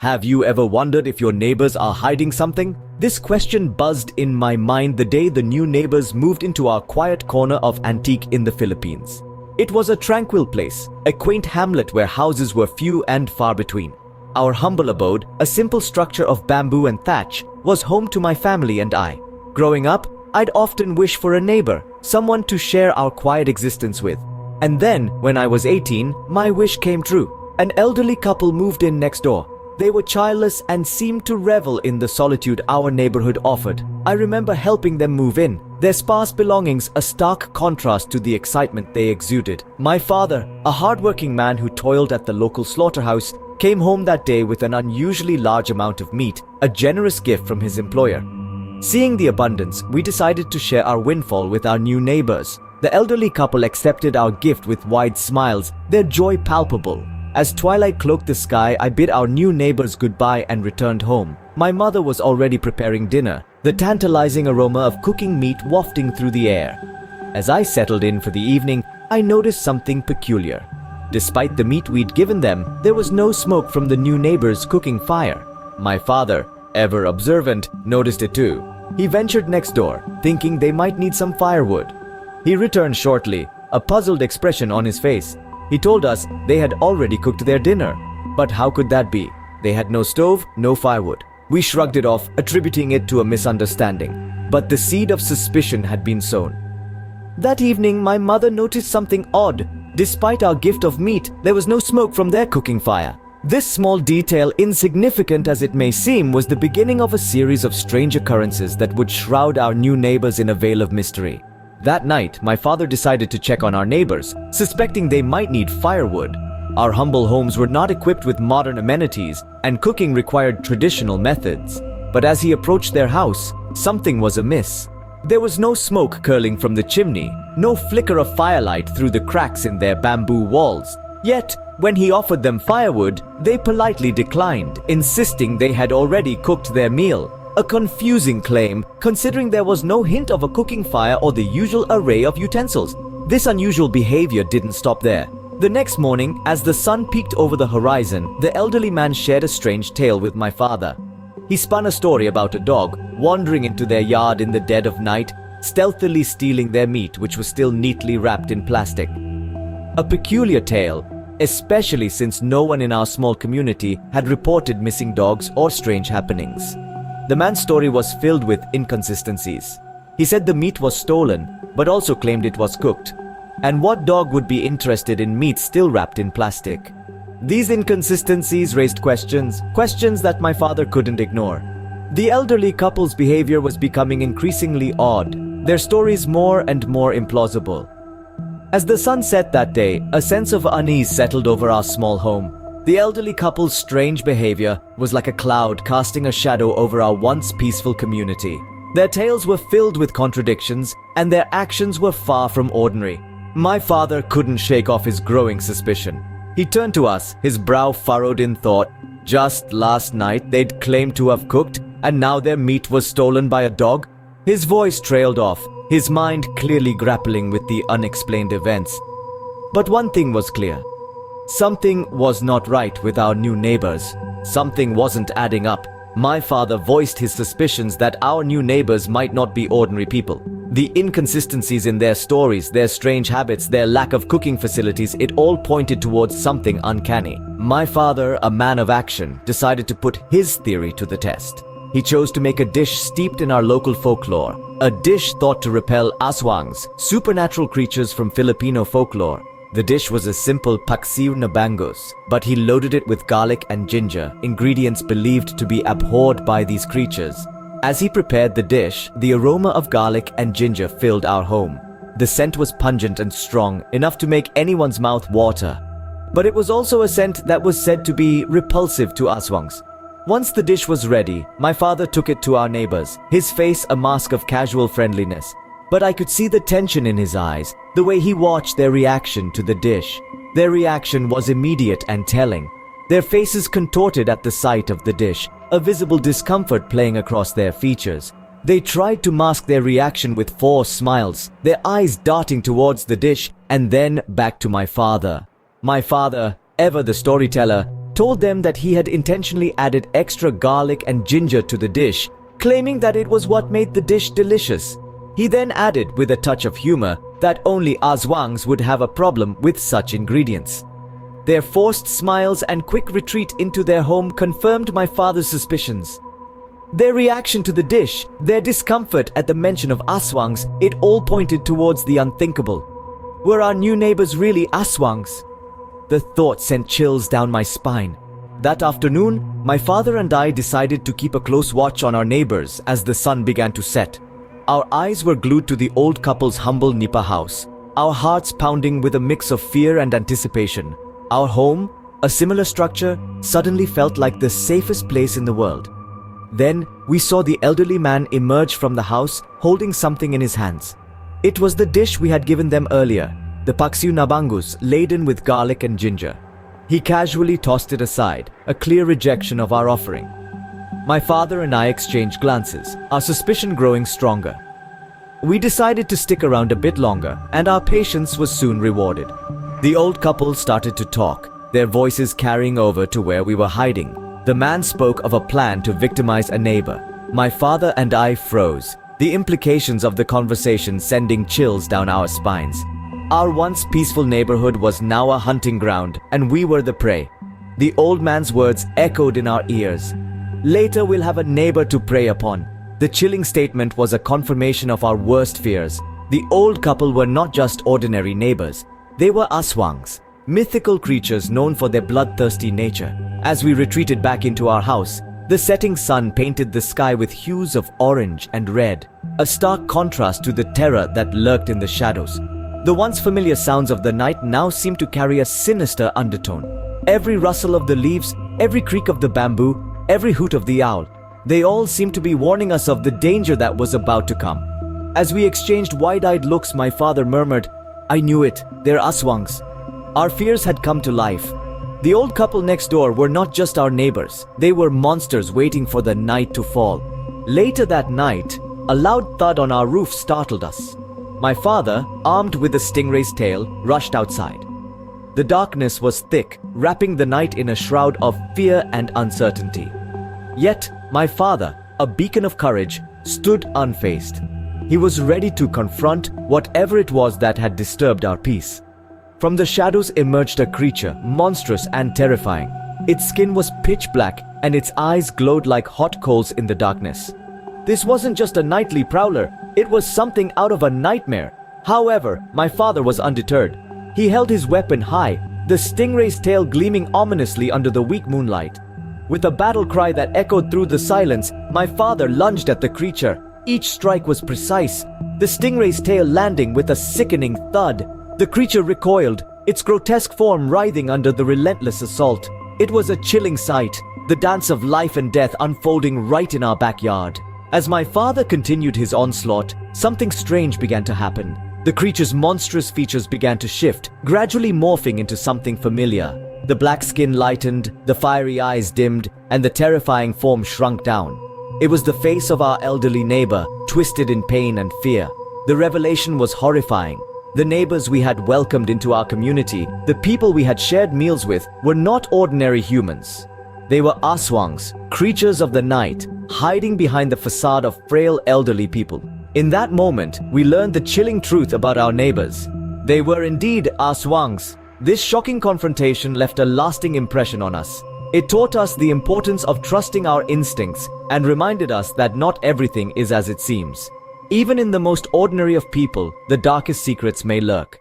Have you ever wondered if your neighbors are hiding something? This question buzzed in my mind the day the new neighbors moved into our quiet corner of Antique in the Philippines. It was a tranquil place, a quaint hamlet where houses were few and far between. Our humble abode, a simple structure of bamboo and thatch, was home to my family and I. Growing up, I'd often wish for a neighbor, someone to share our quiet existence with. And then, when I was 18, my wish came true. An elderly couple moved in next door. They were childless and seemed to revel in the solitude our neighborhood offered. I remember helping them move in, their sparse belongings a stark contrast to the excitement they exuded. My father, a hardworking man who toiled at the local slaughterhouse, came home that day with an unusually large amount of meat, a generous gift from his employer. Seeing the abundance, we decided to share our windfall with our new neighbors. The elderly couple accepted our gift with wide smiles, their joy palpable. As twilight cloaked the sky, I bid our new neighbors goodbye and returned home. My mother was already preparing dinner, the tantalizing aroma of cooking meat wafting through the air. As I settled in for the evening, I noticed something peculiar. Despite the meat we'd given them, there was no smoke from the new neighbors' cooking fire. My father, ever observant, noticed it too. He ventured next door, thinking they might need some firewood. He returned shortly, a puzzled expression on his face. He told us they had already cooked their dinner. But how could that be? They had no stove, no firewood. We shrugged it off, attributing it to a misunderstanding. But the seed of suspicion had been sown. That evening, my mother noticed something odd. Despite our gift of meat, there was no smoke from their cooking fire. This small detail, insignificant as it may seem, was the beginning of a series of strange occurrences that would shroud our new neighbors in a veil of mystery. That night, my father decided to check on our neighbors, suspecting they might need firewood. Our humble homes were not equipped with modern amenities, and cooking required traditional methods. But as he approached their house, something was amiss. There was no smoke curling from the chimney, no flicker of firelight through the cracks in their bamboo walls. Yet, when he offered them firewood, they politely declined, insisting they had already cooked their meal. A confusing claim, considering there was no hint of a cooking fire or the usual array of utensils. This unusual behavior didn't stop there. The next morning, as the sun peeked over the horizon, the elderly man shared a strange tale with my father. He spun a story about a dog wandering into their yard in the dead of night, stealthily stealing their meat, which was still neatly wrapped in plastic. A peculiar tale, especially since no one in our small community had reported missing dogs or strange happenings. The man's story was filled with inconsistencies. He said the meat was stolen, but also claimed it was cooked. And what dog would be interested in meat still wrapped in plastic? These inconsistencies raised questions that my father couldn't ignore. The elderly couple's behavior was becoming increasingly odd, their stories more and more implausible. As the sun set that day, a sense of unease settled over our small home. The elderly couple's strange behavior was like a cloud casting a shadow over our once peaceful community. Their tales were filled with contradictions, and their actions were far from ordinary. My father couldn't shake off his growing suspicion. He turned to us, his brow furrowed in thought. Just last night they'd claimed to have cooked, and now their meat was stolen by a dog? His voice trailed off, his mind clearly grappling with the unexplained events. But one thing was clear. Something was not right with our new neighbors. Something wasn't adding up. My father voiced his suspicions that our new neighbors might not be ordinary people. The inconsistencies in their stories, their strange habits, their lack of cooking facilities, it all pointed towards something uncanny. My father, a man of action, decided to put his theory to the test. He chose to make a dish steeped in our local folklore, a dish thought to repel aswangs, supernatural creatures from Filipino folklore. The dish was a simple paksiw na bangus, but he loaded it with garlic and ginger, ingredients believed to be abhorred by these creatures. As he prepared the dish, the aroma of garlic and ginger filled our home. The scent was pungent and strong, enough to make anyone's mouth water. But it was also a scent that was said to be repulsive to aswangs. Once the dish was ready, my father took it to our neighbors, his face a mask of casual friendliness. But I could see the tension in his eyes, the way he watched their reaction to the dish. Their reaction was immediate and telling. Their faces contorted at the sight of the dish, a visible discomfort playing across their features. They tried to mask their reaction with forced smiles, their eyes darting towards the dish and then back to my father. My father, ever the storyteller, told them that he had intentionally added extra garlic and ginger to the dish, claiming that it was what made the dish delicious. He then added, with a touch of humor, that only Aswangs would have a problem with such ingredients. Their forced smiles and quick retreat into their home confirmed my father's suspicions. Their reaction to the dish, their discomfort at the mention of Aswangs, it all pointed towards the unthinkable. Were our new neighbors really Aswangs? The thought sent chills down my spine. That afternoon, my father and I decided to keep a close watch on our neighbors as the sun began to set. Our eyes were glued to the old couple's humble nipa house, our hearts pounding with a mix of fear and anticipation. Our home, a similar structure, suddenly felt like the safest place in the world. Then, we saw the elderly man emerge from the house holding something in his hands. It was the dish we had given them earlier, the paksiu nabangus laden with garlic and ginger. He casually tossed it aside, a clear rejection of our offering. My father and I exchanged glances, our suspicion growing stronger. We decided to stick around a bit longer, and our patience was soon rewarded. The old couple started to talk, their voices carrying over to where we were hiding. The man spoke of a plan to victimize a neighbor. My father and I froze, the implications of the conversation sending chills down our spines. Our once peaceful neighborhood was now a hunting ground, and we were the prey. The old man's words echoed in our ears. Later we'll have a neighbor to prey upon. The chilling statement was a confirmation of our worst fears. The old couple were not just ordinary neighbors. They were Aswangs, mythical creatures known for their bloodthirsty nature. As we retreated back into our house, the setting sun painted the sky with hues of orange and red, a stark contrast to the terror that lurked in the shadows. The once familiar sounds of the night now seemed to carry a sinister undertone. Every rustle of the leaves, every creak of the bamboo, every hoot of the owl, they all seemed to be warning us of the danger that was about to come. As we exchanged wide-eyed looks, my father murmured, "I knew it, they're Aswangs." Our fears had come to life. The old couple next door were not just our neighbors, they were monsters waiting for the night to fall. Later that night, a loud thud on our roof startled us. My father, armed with a stingray's tail, rushed outside. The darkness was thick, wrapping the night in a shroud of fear and uncertainty. Yet, my father, a beacon of courage, stood unfazed. He was ready to confront whatever it was that had disturbed our peace. From the shadows emerged a creature, monstrous and terrifying. Its skin was pitch black, and its eyes glowed like hot coals in the darkness. This wasn't just a nightly prowler, it was something out of a nightmare. However, my father was undeterred. He held his weapon high, the stingray's tail gleaming ominously under the weak moonlight. With a battle cry that echoed through the silence, my father lunged at the creature. Each strike was precise, the stingray's tail landing with a sickening thud. The creature recoiled, its grotesque form writhing under the relentless assault. It was a chilling sight, the dance of life and death unfolding right in our backyard. As my father continued his onslaught, something strange began to happen. The creature's monstrous features began to shift, gradually morphing into something familiar. The black skin lightened, the fiery eyes dimmed, and the terrifying form shrunk down. It was the face of our elderly neighbor, twisted in pain and fear. The revelation was horrifying. The neighbors we had welcomed into our community, the people we had shared meals with, were not ordinary humans. They were Aswangs, creatures of the night, hiding behind the facade of frail elderly people. In that moment, we learned the chilling truth about our neighbors. They were indeed Aswangs. This shocking confrontation left a lasting impression on us. It taught us the importance of trusting our instincts and reminded us that not everything is as it seems. Even in the most ordinary of people, the darkest secrets may lurk.